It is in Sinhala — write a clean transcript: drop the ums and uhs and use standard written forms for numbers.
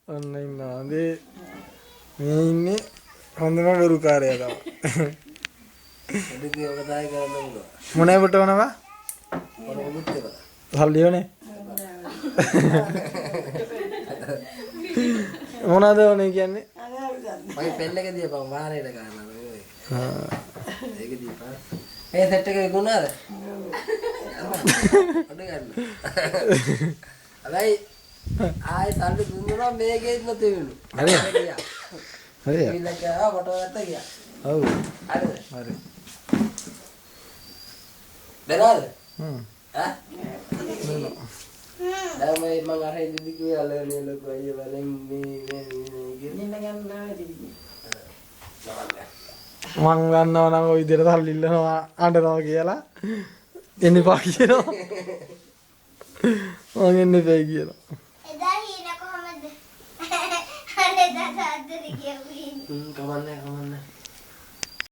ඔන්න ඉන්නවා. මේ ඉන්නේ හොඳම ගුරුකාරයා තමයි. එදිගේ ඔබ දායි කරන්න ඕන. මොනේ කොට වනවා? මොනවද කියලා. හල්ලියෝනේ. මොනවද ඕනේ කියන්නේ? මගේ පෙන් එක දීපන් වාරේට ගන්නවා. ඒක දීපන්. මේ සෙට් එකේ ගුණාද? අඩ ගන්න. අලයි ආයි සල්ලි දුන්නා මේකෙත් නැති වෙනු. හරිය. හරිය. ඉලක්කා ෆොටෝ ගත්තා ගියා. ඔව්. හරිද? හරි. දෙනවද? ඈ? දැන් මම අර ඉඳි කිව්වා අලනේ ලොකු අයියා වලින් මේ නින්න ගන්නවා ඉතින්. මං ගන්නවා නම් ඔය විදිහට සල්ලි ඉල්ලනවා අඬනවා කියලා එන්නපා කියනවා. මං එන්න එපා කියනවා. එදා හීන කොහමද? අනේ දාදා අද්දරි කියුවේ. කමන්නේ